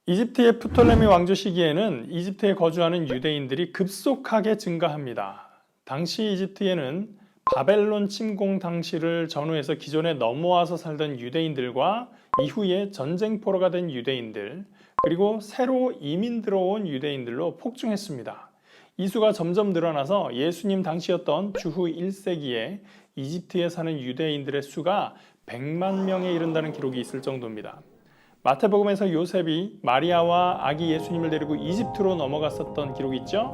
이집트의 프톨레미 왕조 시기에는 이집트에 거주하는 유대인들이 급속하게 증가합니다. 당시 이집트에는 바벨론 침공 당시를 전후해서 기존에 넘어와서 살던 유대인들과 이후에 전쟁포로가 된 유대인들, 그리고 새로 이민 들어온 유대인들로 폭증했습니다. 이 수가 점점 늘어나서 예수님 당시였던 주후 1세기에 이집트에 사는 유대인들의 수가 100만 명에 이른다는 기록이 있을 정도입니다. 마태복음에서 요셉이 마리아와 아기 예수님을 데리고 이집트로 넘어갔었던 기록이 있죠?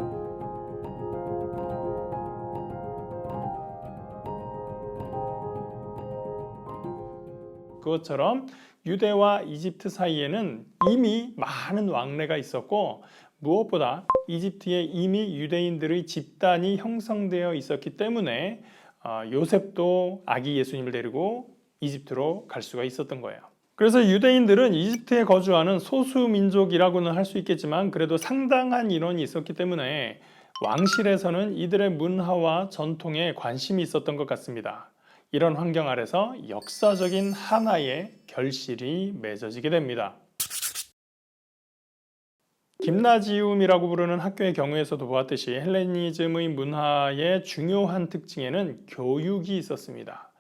그것처럼 유대와 이집트 사이에는 이미 많은 왕래가 있었고, 무엇보다 이집트에 이미 유대인들의 집단이 형성되어 있었기 때문에 요셉도 아기 예수님을 데리고 이집트로 갈 수가 있었던 거예요. 그래서 유대인들은 이집트에 거주하는 소수 민족이라고는 할 수 있겠지만 그래도 상당한 인원이 있었기 때문에 왕실에서는 이들의 문화와 전통에 관심이 있었던 것 같습니다. 이런 환경 아래서 역사적인 하나의 결실이 맺어지게 됩니다. 김나지움이라고 부르는 학교의 경우에서도 보았듯이 헬레니즘의 문화의 중요한 특징에는 교육이 있었습니다.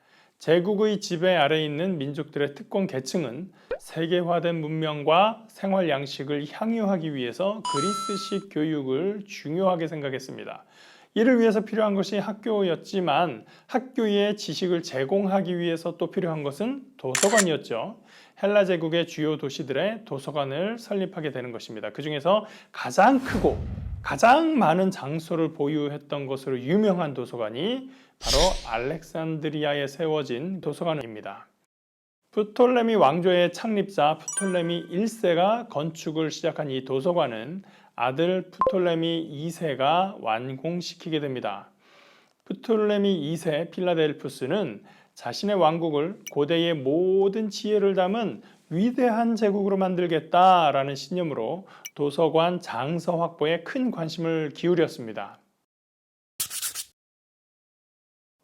제국의 지배 아래에 있는 민족들의 특권 계층은 세계화된 문명과 생활 양식을 향유하기 위해서 그리스식 교육을 중요하게 생각했습니다. 이를 위해서 필요한 것이 학교였지만 학교에 지식을 제공하기 위해서 또 필요한 것은 도서관이었죠. 헬라 제국의 주요 도시들의 도서관을 설립하게 되는 것입니다. 그 중에서 가장 크고 가장 많은 장소를 보유했던 것으로 유명한 도서관이 바로 알렉산드리아에 세워진 도서관입니다. 프톨레미 왕조의 창립자 프톨레미 1세가 건축을 시작한 이 도서관은 아들 프톨레미 2세가 완공시키게 됩니다. 프톨레미 2세 필라델푸스는 자신의 왕국을 고대의 모든 지혜를 담은 위대한 제국으로 만들겠다라는 신념으로 도서관 장서 확보에 큰 관심을 기울였습니다.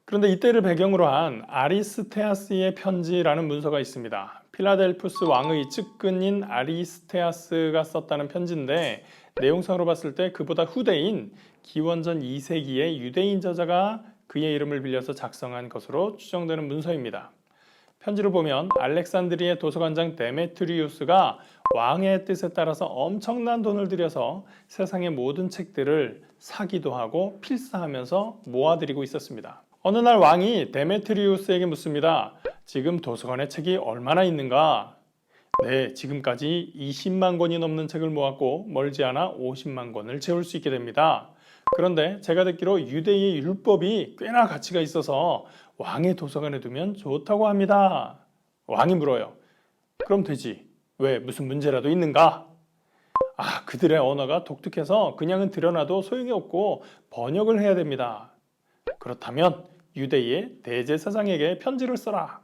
그런데 이때를 배경으로 한 아리스테아스의 편지라는 문서가 있습니다. 필라델푸스 왕의 측근인 아리스테아스가 썼다는 편지인데 내용상으로 봤을 때 그보다 후대인 기원전 2세기의 유대인 저자가 그의 이름을 빌려서 작성한 것으로 추정되는 문서입니다. 편지를 보면 알렉산드리의 도서관장 데메트리우스가 왕의 뜻에 따라서 엄청난 돈을 들여서 세상의 모든 책들을 사기도 하고 필사하면서 모아들이고 있었습니다. 어느 날 왕이 데메트리우스에게 묻습니다. 지금 도서관에 책이 얼마나 있는가? 네, 지금까지 20만 권이 넘는 책을 모았고 멀지 않아 50만 권을 채울 수 있게 됩니다. 그런데 제가 듣기로 유대의 율법이 꽤나 가치가 있어서 왕의 도서관에 두면 좋다고 합니다. 왕이 물어요. 그럼 되지. 왜? 무슨 문제라도 있는가? 그들의 언어가 독특해서 그냥은 들여놔도 소용이 없고 번역을 해야 됩니다. 그렇다면 유대의 대제사장에게 편지를 써라.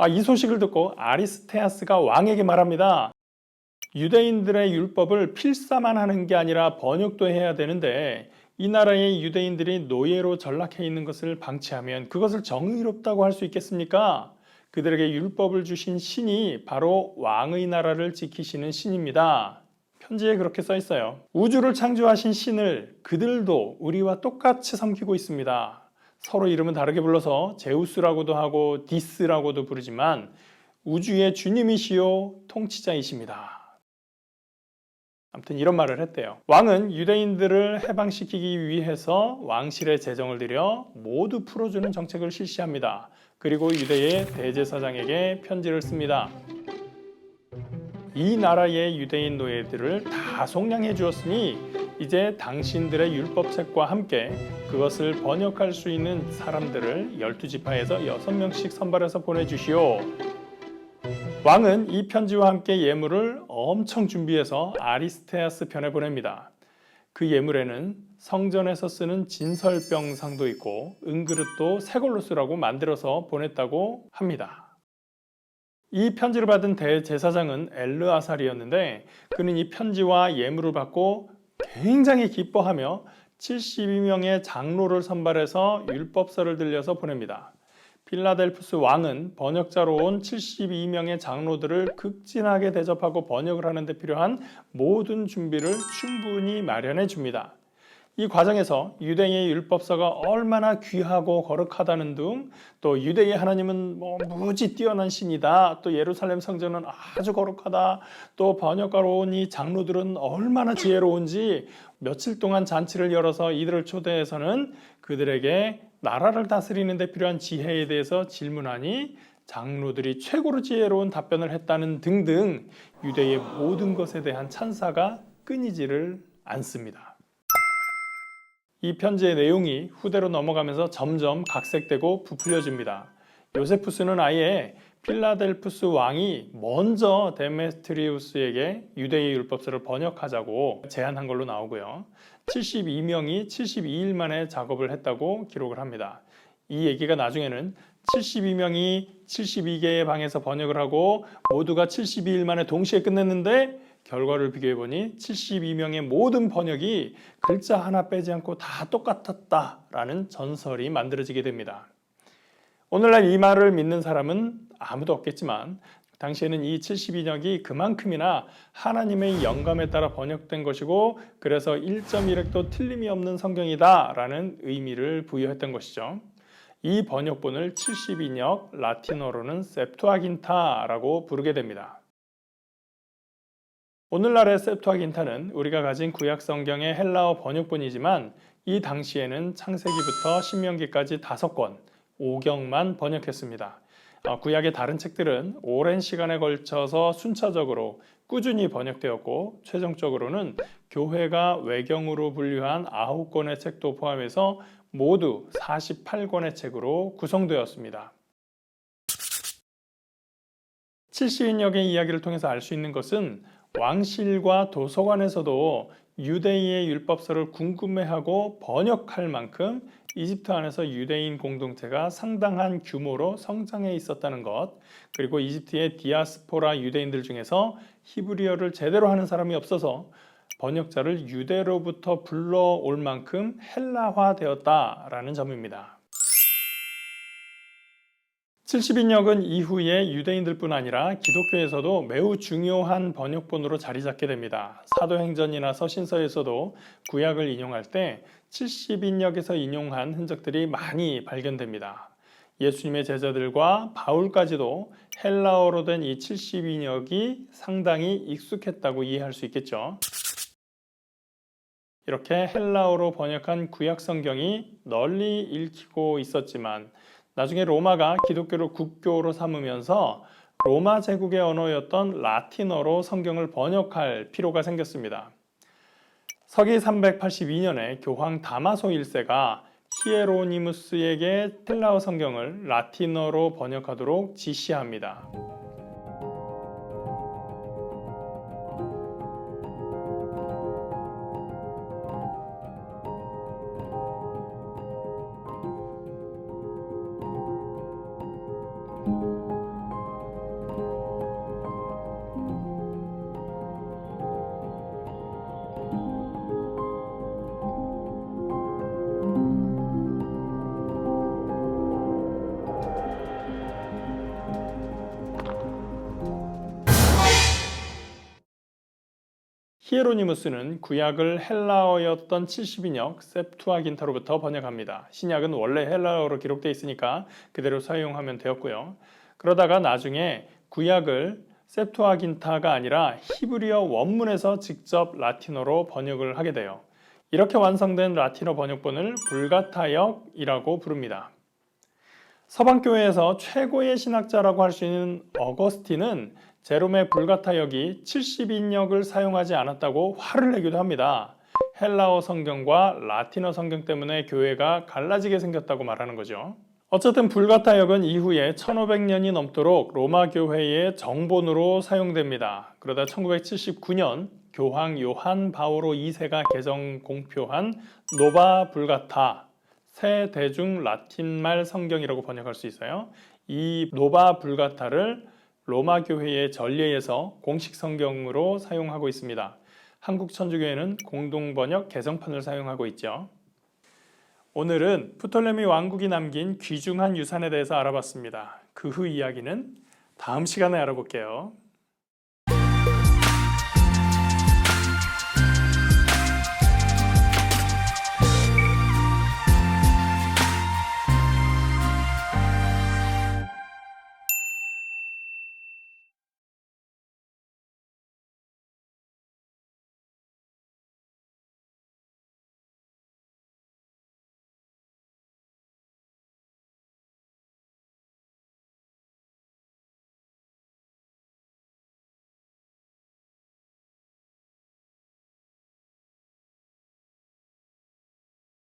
이 소식을 듣고 아리스테아스가 왕에게 말합니다. 유대인들의 율법을 필사만 하는 게 아니라 번역도 해야 되는데 이 나라의 유대인들이 노예로 전락해 있는 것을 방치하면 그것을 정의롭다고 할 수 있겠습니까? 그들에게 율법을 주신 신이 바로 왕의 나라를 지키시는 신입니다. 편지에 그렇게 써 있어요. 우주를 창조하신 신을 그들도 우리와 똑같이 섬기고 있습니다. 서로 이름은 다르게 불러서 제우스라고도 하고 디스라고도 부르지만 우주의 주님이시요 통치자이십니다. 아무튼 이런 말을 했대요. 왕은 유대인들을 해방시키기 위해서 왕실에 재정을 들여 모두 풀어주는 정책을 실시합니다. 그리고 유대의 대제사장에게 편지를 씁니다. 이 나라의 유대인 노예들을 다 속량해 주었으니 이제 당신들의 율법책과 함께 그것을 번역할 수 있는 사람들을 12지파에서 6명씩 선발해서 보내주시오. 왕은 이 편지와 함께 예물을 엄청 준비해서 아리스테아스 편에 보냅니다. 그 예물에는 성전에서 쓰는 진설병상도 있고 은그릇도 새 걸로 쓰라고 만들어서 보냈다고 합니다. 이 편지를 받은 대제사장은 엘르아살이었는데 그는 이 편지와 예물을 받고 굉장히 기뻐하며 72명의 장로를 선발해서 율법서를 들려서 보냅니다. 필라델푸스 왕은 번역자로 온 72명의 장로들을 극진하게 대접하고 번역을 하는 데 필요한 모든 준비를 충분히 마련해 줍니다. 이 과정에서 유대인의 율법서가 얼마나 귀하고 거룩하다는 등, 또 유대의 하나님은 무지 뛰어난 신이다, 또 예루살렘 성전은 아주 거룩하다, 또 번역가로 온 이 장로들은 얼마나 지혜로운지 며칠 동안 잔치를 열어서 이들을 초대해서는 그들에게 나라를 다스리는 데 필요한 지혜에 대해서 질문하니 장로들이 최고로 지혜로운 답변을 했다는 등등 유대의 모든 것에 대한 찬사가 끊이지를 않습니다. 이 편지의 내용이 후대로 넘어가면서 점점 각색되고 부풀려집니다. 요세푸스는 아예 필라델푸스 왕이 먼저 데메트리우스에게 유대의 율법서를 번역하자고 제안한 걸로 나오고요. 72명이 72일 만에 작업을 했다고 기록을 합니다. 이 얘기가 나중에는 72명이 72개의 방에서 번역을 하고 모두가 72일 만에 동시에 끝냈는데 결과를 비교해보니 72명의 모든 번역이 글자 하나 빼지 않고 다 똑같았다라는 전설이 만들어지게 됩니다. 오늘날 이 말을 믿는 사람은 아무도 없겠지만 당시에는 이 72력이 그만큼이나 하나님의 영감에 따라 번역된 것이고 그래서 1.1획도 틀림이 없는 성경이다라는 의미를 부여했던 것이죠. 이 번역본을 72력, 라틴어로는 셉투아긴타라고 부르게 됩니다. 오늘날의 셉투아긴타는 우리가 가진 구약 성경의 헬라어 번역본이지만 이 당시에는 창세기부터 신명기까지 5권, 5경만 번역했습니다. 구약의 다른 책들은 오랜 시간에 걸쳐서 순차적으로 꾸준히 번역되었고 최종적으로는 교회가 외경으로 분류한 9권의 책도 포함해서 모두 48권의 책으로 구성되었습니다. 70인역의 이야기를 통해서 알 수 있는 것은 왕실과 도서관에서도 유대인의 율법서를 궁금해하고 번역할 만큼 이집트 안에서 유대인 공동체가 상당한 규모로 성장해 있었다는 것, 그리고 이집트의 디아스포라 유대인들 중에서 히브리어를 제대로 하는 사람이 없어서 번역자를 유대로부터 불러올 만큼 헬라화되었다라는 점입니다. 70인역은 이후에 유대인들뿐 아니라 기독교에서도 매우 중요한 번역본으로 자리 잡게 됩니다. 사도행전이나 서신서에서도 구약을 인용할 때 70인역에서 인용한 흔적들이 많이 발견됩니다. 예수님의 제자들과 바울까지도 헬라어로 된 이 70인역이 상당히 익숙했다고 이해할 수 있겠죠. 이렇게 헬라어로 번역한 구약 성경이 널리 읽히고 있었지만 나중에 로마가 기독교를 국교로 삼으면서 로마 제국의 언어였던 라틴어로 성경을 번역할 필요가 생겼습니다. 서기 382년에 교황 다마소 1세가 히에로니무스에게 헬라어 성경을 라틴어로 번역하도록 지시합니다. 히에로니무스는 구약을 헬라어였던 70인역 셉투아긴타로부터 번역합니다. 신약은 원래 헬라어로 기록되어 있으니까 그대로 사용하면 되었고요. 그러다가 나중에 구약을 셉투아긴타가 아니라 히브리어 원문에서 직접 라틴어로 번역을 하게 돼요. 이렇게 완성된 라틴어 번역본을 불가타역이라고 부릅니다. 서방교회에서 최고의 신학자라고 할 수 있는 어거스틴은 제롬의 불가타역이 70인역을 사용하지 않았다고 화를 내기도 합니다. 헬라어 성경과 라틴어 성경 때문에 교회가 갈라지게 생겼다고 말하는 거죠. 어쨌든 불가타역은 이후에 1500년이 넘도록 로마 교회의 정본으로 사용됩니다. 그러다 1979년 교황 요한 바오로 2세가 개정 공표한 노바 불가타, 새 대중 라틴말 성경이라고 번역할 수 있어요. 이 노바 불가타를 로마 교회의 전례에서 공식 성경으로 사용하고 있습니다. 한국 천주교회는 공동번역 개정판을 사용하고 있죠. 오늘은 프톨레미 왕국이 남긴 귀중한 유산에 대해서 알아봤습니다. 그 후 이야기는 다음 시간에 알아볼게요.